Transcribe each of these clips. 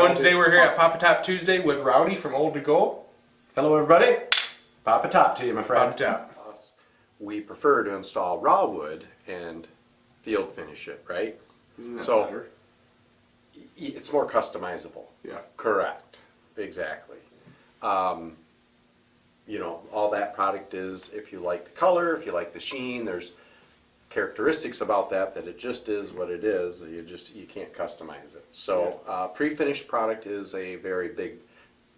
everyone. Today we're here at Papa Top Tuesday with Rowdy from Old to Go. Hello everybody. Papa Top to you, my friend. Papa Top. We prefer to install raw wood and field finish it, right? Isn't that So better? It's more customizable. Yeah. Correct. Exactly. You know, all that product is, if you like the color, if you like the sheen, there's characteristics about that it just is what it is. You can't customize it. So pre-finished product is a very big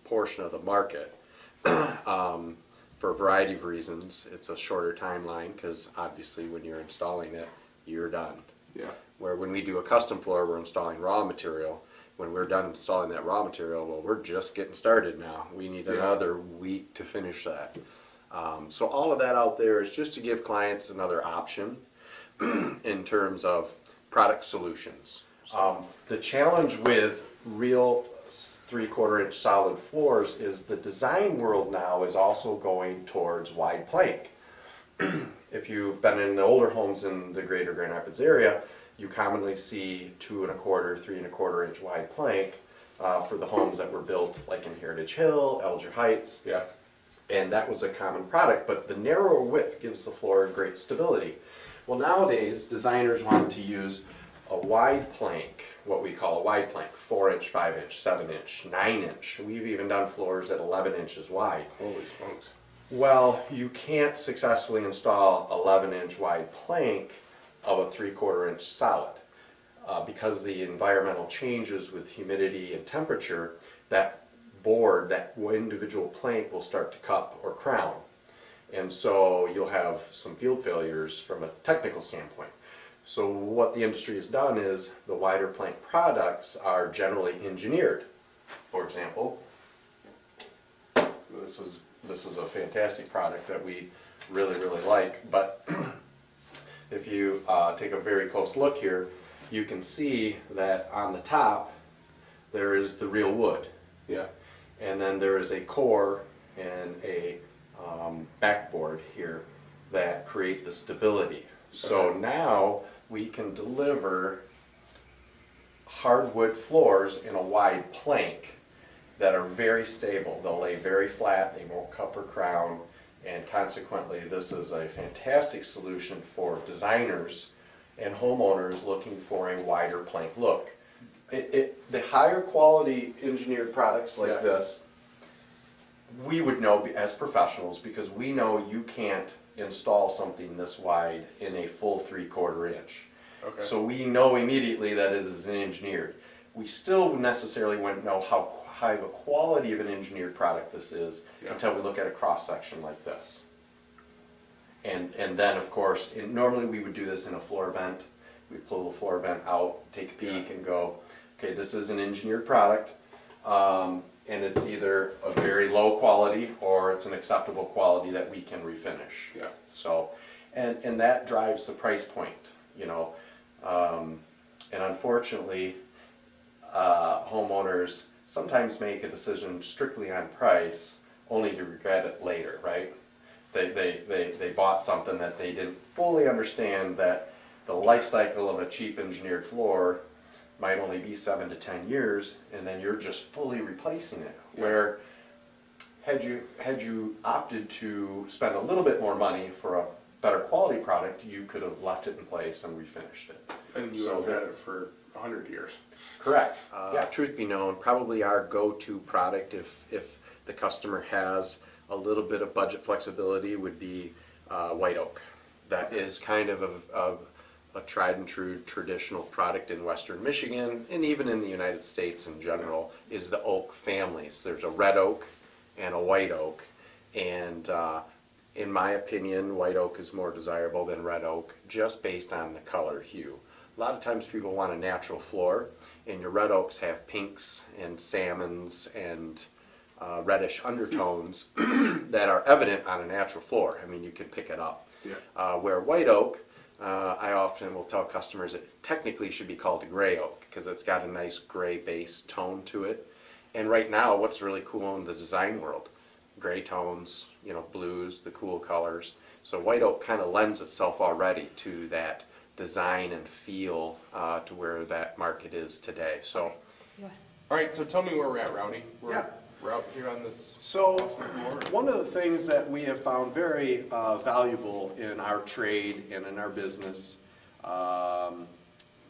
portion of the market. For a variety of reasons. It's a shorter timeline because obviously when you're installing it, you're done. Yeah. Where when we do a custom floor, we're installing raw material. When we're done installing that raw material, well, we're just getting started now. We need another week to finish that. So all of that out there is just to give clients another option in terms of product solutions. The challenge with real 3/4 inch solid floors is the design world now is also going towards wide plank. If you've been in the older homes in the greater Grand Rapids area, you commonly see 2 1/4, 3 1/4 inch wide plank for the homes that were built like in Heritage Hill, Alger Heights. Yeah. And that was a common product, but the narrower width gives the floor great stability. Well, nowadays designers want to use a wide plank, what we call a wide plank, 4 inch, 5 inch, 7 inch, 9 inch. We've even done floors at 11 inches wide. Holy smokes. Well, you can't successfully install 11 inch wide plank of a 3/4 inch solid because the environmental changes with humidity and temperature, that board, that individual plank will start to cup or crown. And so you'll have some field failures from a technical standpoint. So what the industry has done is the wider plank products are generally engineered. For example, this is a fantastic product that we really like, but if you take a very close look here, you can see that on the top there is the real wood. Yeah. And then there is a core and a backboard here that create the stability. So now we can deliver hardwood floors in a wide plank that are very stable. They'll lay very flat, they won't cup or crown, and consequently this is a fantastic solution for designers and homeowners looking for a wider plank look. The higher quality engineered products like this, we would know as professionals because we know you can't install something this wide in a full 3/4 inch. Okay. So we know immediately that it is an engineered. We still necessarily wouldn't know how high of a quality of an engineered product this is until we look at a cross section like this. And then of course, normally we would do this in a floor vent. We pull the floor vent out, take a peek and go, okay, this is an engineered product. And it's either a very low quality or it's an acceptable quality that we can refinish. Yeah. So, and that drives the price point, you know. And unfortunately, homeowners sometimes make a decision strictly on price only to regret it later, right? They bought something that they didn't fully understand that the life cycle of a cheap engineered floor might only be 7 to 10 years, and then you're just fully replacing it. Yeah. Where had you opted to spend a little bit more money for a better quality product, you could have left it in place and refinished it. And you have had it for 100 years. Correct. Truth be known, probably our go-to product if the customer has a little bit of budget flexibility would be white oak. That is kind of a tried and true traditional product in Western Michigan and even in the United States in general is the oak families. There's a red oak and a white oak, and in my opinion, white oak is more desirable than red oak just based on the color hue. A lot of times people want a natural floor, and your red oaks have pinks and salmons and reddish undertones that are evident on a natural floor. I mean, you can pick it up. Yeah. Where white oak, I often will tell customers it technically should be called a gray oak because it's got a nice gray base tone to it. And right now, what's really cool in the design world, gray tones, you know, blues, the cool colors. So white oak kind of lends itself already to that design and feel to where that market is today. So All right, so tell me where we're at, Rowdy. Yeah. We're out here on this So, awesome floor. one of the things that we have found very valuable in our trade and in our business,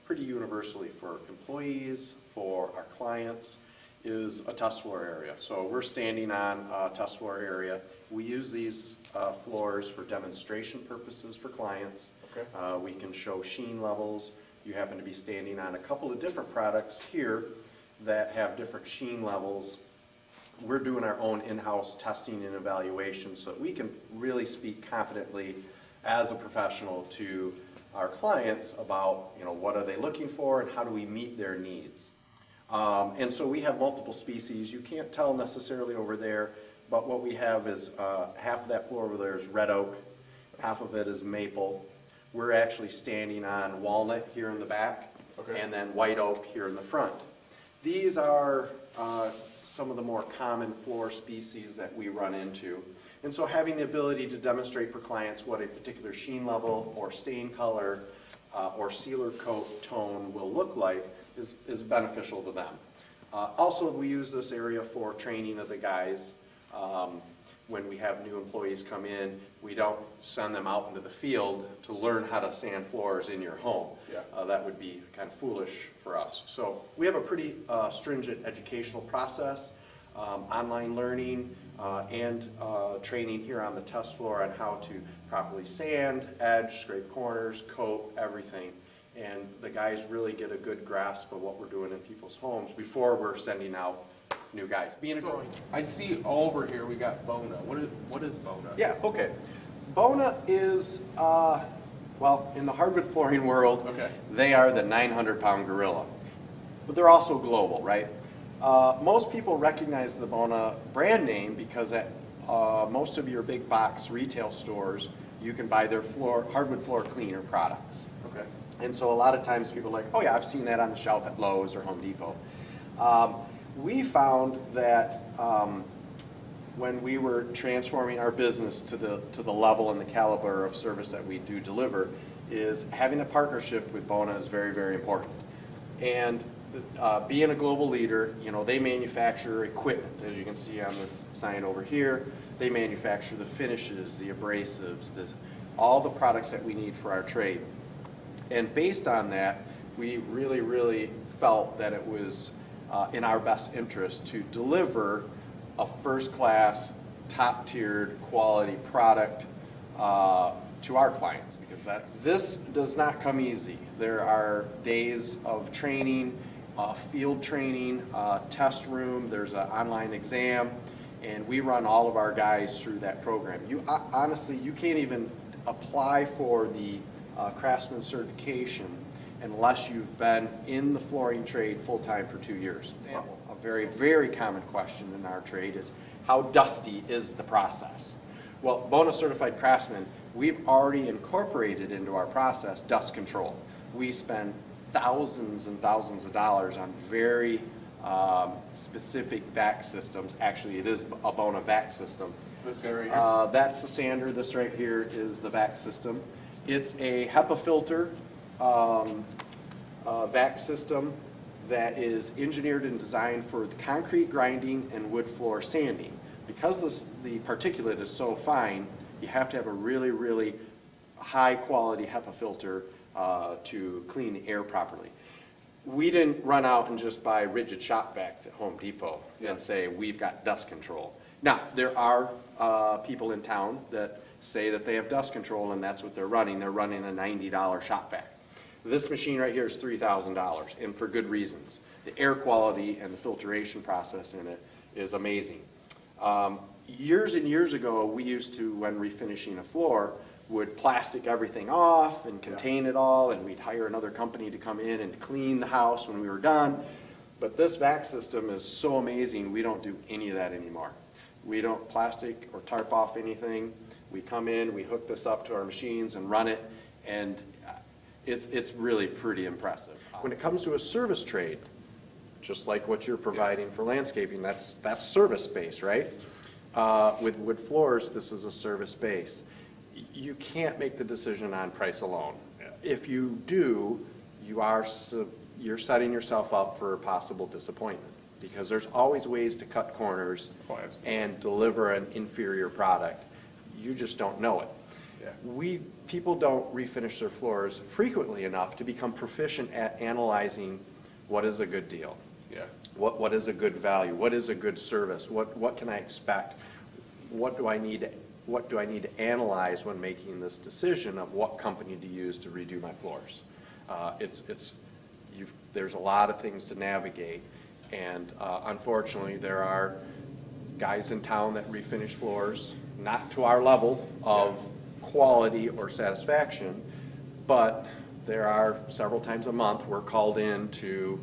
pretty universally for employees, for our clients, is a test floor area. So we're standing on a test floor area. We use these floors for demonstration purposes for clients. Okay. We can show sheen levels. You happen to be standing on a couple of different products here that have different sheen levels. We're doing our own in-house testing and evaluation so that we can really speak confidently as a professional to our clients about, what are they looking for and how do we meet their needs. And so we have multiple species. You can't tell necessarily over there, but what we have is half of that floor over there is red oak, half of it is maple. We're actually standing on walnut here in the back, Okay. and then white oak here in the front. These are some of the more common floor species that we run into. And so having the ability to demonstrate for clients what a particular sheen level or stain color or sealer coat tone will look like is beneficial to them. Also, we use this area for training of the guys. When we have new employees come in, we don't send them out into the field to learn how to sand floors in your home. Yeah. That would be kind of foolish for us. So we have a pretty stringent educational process, online learning, and training here on the test floor on how to properly sand, edge, scrape corners, coat, everything. And the guys really get a good grasp of what we're doing in people's homes before we're sending out new guys. Being a So growing. I see all over here we got Bona. What is Bona? Yeah, okay. Bona is, well, in the hardwood flooring world, Okay. they are the 900-pound gorilla. But they're also global, right? Most people recognize the Bona brand name because at most of your big box retail stores, you can buy their hardwood floor cleaner products. Okay. And so a lot of times people are like, oh yeah, I've seen that on the shelf at Lowe's or Home Depot. We found that when we were transforming our business to the level and the caliber of service that we do deliver, is having a partnership with Bona is very, very important. And being a global leader, they manufacture equipment, as you can see on this sign over here. They manufacture the finishes, the abrasives, all the products that we need for our trade. And based on that, we really, really felt that it was in our best interest to deliver a first-class, top-tiered quality product to our clients, because this does not come easy. There are days of training, field training, test room, there's an online exam, and we run all of our guys through that program. Honestly, you can't even apply for the craftsman certification unless you've been in the flooring trade full-time for 2 years. A very, very common question in our trade is, how dusty is the process? Well, Bona Certified Craftsman, we've already incorporated into our process dust control. We spend thousands and thousands of dollars on very specific vac systems. Actually, it is a Bona vac system. This guy right here. That's the sander. This right here is the vac system. It's a HEPA filter vac system that is engineered and designed for the concrete grinding and wood floor sanding. Because the particulate is so fine, you have to have a really, really high quality HEPA filter to clean the air properly. We didn't run out and just buy rigid shop vacs at Home Depot and say, we've got dust control. Now, there are people in town that say that they have dust control and that's what they're running. They're running a $90 shop vac. This machine right here is $3,000, and for good reasons. The air quality and the filtration process in it is amazing. Years and years ago, we used to, when refinishing a floor, would plastic everything off and contain it all, and we'd hire another company to come in and clean the house when we were done. But this vac system is so amazing, we don't do any of that anymore. We don't plastic or tarp off anything. We come in, we hook this up to our machines and run it, and it's really pretty impressive. When it comes to a service trade, just like what you're providing for landscaping, that's service base, right? With wood floors, this is a service base. You can't make the decision on price alone. If you do, you're setting yourself up for possible disappointment. because there's always ways to cut corners Oh, absolutely. and deliver an inferior product. You just don't know it. Yeah. People don't refinish their floors frequently enough to become proficient at analyzing what is a good deal. Yeah. What is a good value? What is a good service? What can I expect? What do I need to analyze when making this decision of what company to use to redo my floors? There's a lot of things to navigate, and unfortunately, there are guys in town that refinish floors, not to our level of quality or satisfaction, but there are several times a month we're called in to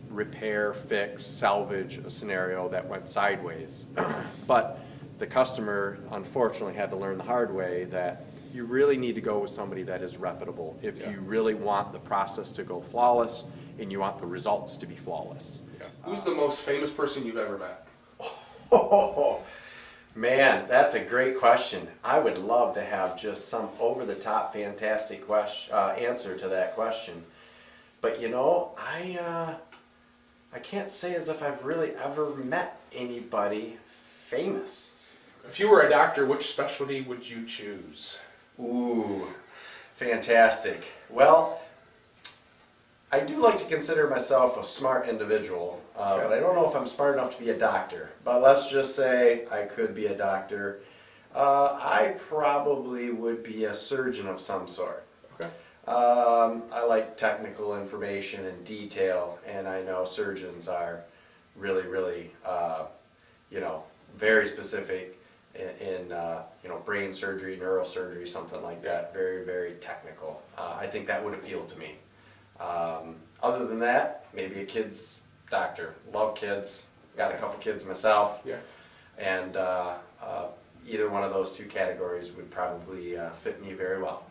repair, fix, salvage a scenario that went sideways. But the customer unfortunately had to learn the hard way that you really need to go with somebody that is reputable if you really want the process to go flawless and you want the results to be flawless. Yeah. Who's the most famous person you've ever met? Oh, man, that's a great question. I would love to have just some over-the-top fantastic answer to that question. But you know, I can't say as if I've really ever met anybody famous. If you were a doctor, which specialty would you choose? Ooh, fantastic. Well, I do like to consider myself a smart individual, but I don't know if I'm smart enough to be a doctor. But let's just say I could be a doctor. I probably would be a surgeon of some sort. Okay. I like technical information and detail, and I know surgeons are really, really, very specific in brain surgery, neurosurgery, something like that. Very, very technical. I think that would appeal to me. Other than that, maybe a kid's doctor. Love kids. Got a couple kids myself. Yeah. And either one of those two categories would probably fit me very well.